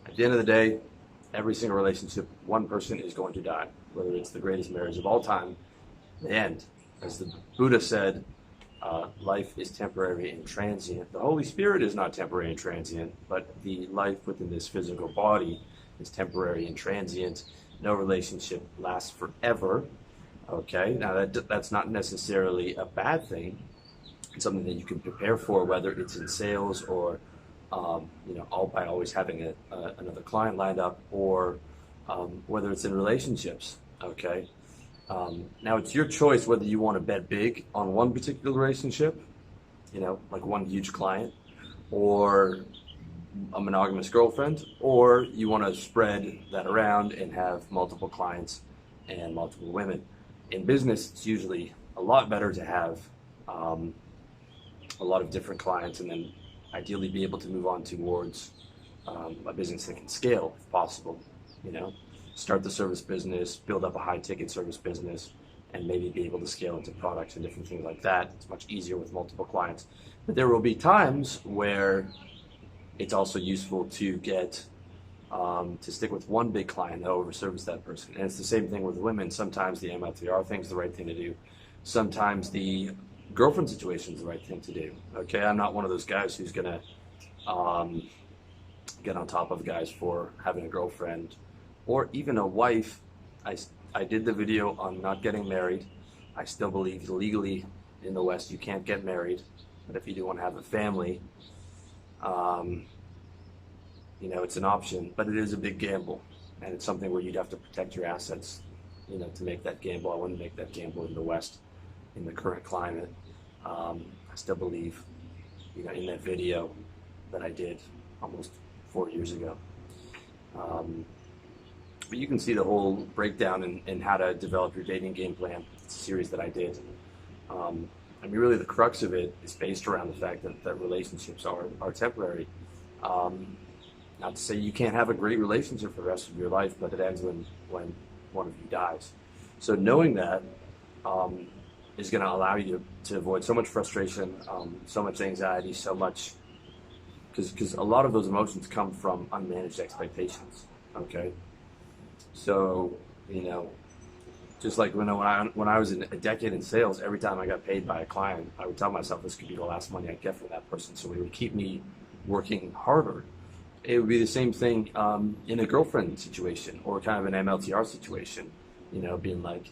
At the end of the day, every single relationship, one person is going to die, whether it's the greatest marriage of all time. In the end, as the Buddha said, life is temporary and transient. The Holy Spirit is not temporary and transient, but the life within this physical body is temporary and transient. No relationship lasts forever. Okay, now that's not necessarily a bad thing. It's something that you can prepare for, whether it's in sales or all by always having another client lined up, or whether it's in relationships. Okay. Now it's your choice whether you want to bet big on one particular relationship, like one huge client, or a monogamous girlfriend, or you want to spread that around and have multiple clients and multiple women. In business, it's usually a lot better to have a lot of different clients, and then ideally be able to move on towards a business that can scale if possible. Start the service business, build up a high ticket service business, and maybe be able to scale into products and different things like that. It's much easier with multiple clients. But there will be times where it's also useful to get to stick with one big client and over service that person. And it's the same thing with women. Sometimes the MLTR thing is the right thing to do. Sometimes the girlfriend situation is the right thing to do. Okay, I'm not one of those guys who's gonna get on top of guys for having a girlfriend or even a wife. I did the video on not getting married. I still believe legally in the West you can't get married, but if you do want to have a family, it's an option, but it is a big gamble, and it's something where you'd have to protect your assets, to make that gamble. I wouldn't make that gamble in the West in the current climate. I still believe, in that video that I did almost 4 years ago. But you can see the whole breakdown in how to develop your dating game plan. It's a series that I did. Really the crux of it is based around the fact that relationships are temporary. Not to say you can't have a great relationship for the rest of your life, but it ends when one of you dies. So knowing that is going to allow you to avoid so much frustration, so much anxiety, so much, because a lot of those emotions come from unmanaged expectations. Okay, so just like when I was in a decade in sales, every time I got paid by a client, I would tell myself this could be the last money I'd get from that person, so it would keep me working harder. It would be the same thing in a girlfriend situation or kind of an MLTR situation, being like,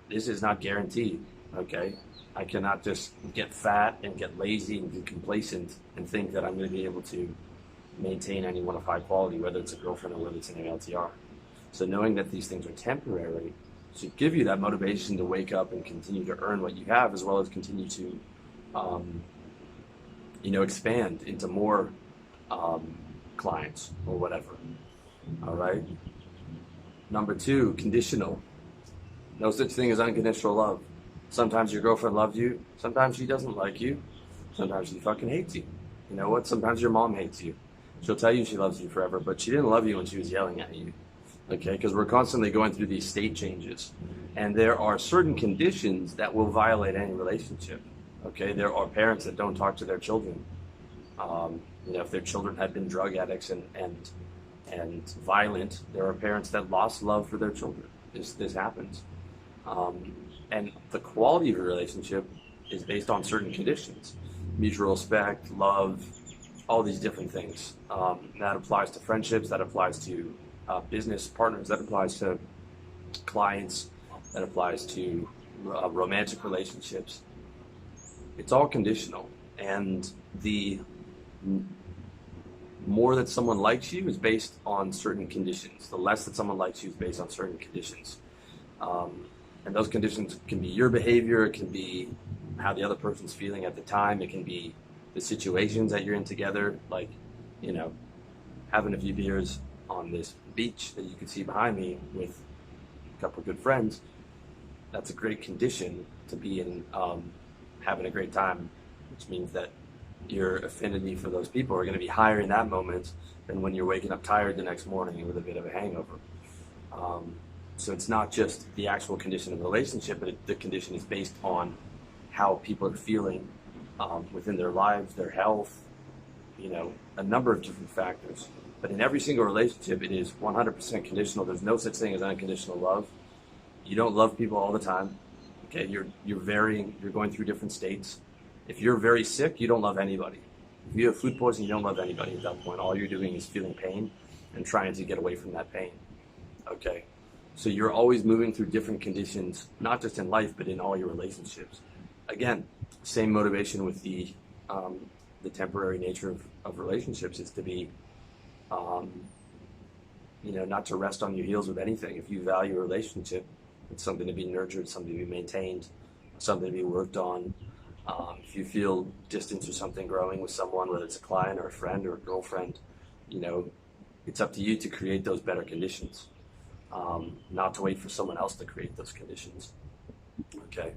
this is not guaranteed, okay? I cannot just get fat and get lazy and get complacent and think that I'm going to be able to maintain anyone of high quality, whether it's a girlfriend or whether it's an MLTR. So knowing that these things are temporary should give you that motivation to wake up and continue to earn what you have, as well as continue to, expand into more clients or whatever. All right. Number 2, conditional. No such thing as unconditional love. Sometimes your girlfriend loves you. Sometimes she doesn't like you. Sometimes she fucking hates you. You know what? Sometimes your mom hates you. She'll tell you she loves you forever, but she didn't love you when she was yelling at you. Okay? Because we're constantly going through these state changes. And there are certain conditions that will violate any relationship. Okay? There are parents that don't talk to their children. If their children had been drug addicts and violent, there are parents that lost love for their children. This happens. And the quality of a relationship is based on certain conditions: mutual respect, love, all these different things. That applies to friendships, that applies to business partners, that applies to clients, that applies to romantic relationships. It's all conditional, and the more that someone likes you is based on certain conditions. The less that someone likes you is based on certain conditions. And those conditions can be your behavior, it can be how the other person's feeling at the time, it can be the situations that you're in together, like, having a few beers on this beach that you can see behind me with a couple of good friends. That's a great condition to be in, having a great time, which means that your affinity for those people are going to be higher in that moment than when you're waking up tired the next morning with a bit of a hangover. So it's not just the actual condition of the relationship, but the condition is based on how people are feeling within their lives, their health, a number of different factors. But in every single relationship, it is 100% conditional. There's no such thing as unconditional love. You don't love people all the time. Okay, you're varying. You're going through different states. If you're very sick, you don't love anybody. If you have food poisoning, you don't love anybody at that point. All you're doing is feeling pain and trying to get away from that pain. Okay, so you're always moving through different conditions, not just in life, but in all your relationships. Again, same motivation with the temporary nature of relationships is to be, not to rest on your heels with anything. If you value a relationship, it's something to be nurtured, something to be maintained, something to be worked on. If you feel distance or something growing with someone, whether it's a client or a friend or a girlfriend, it's up to you to create those better conditions, not to wait for someone else to create those conditions. Okay.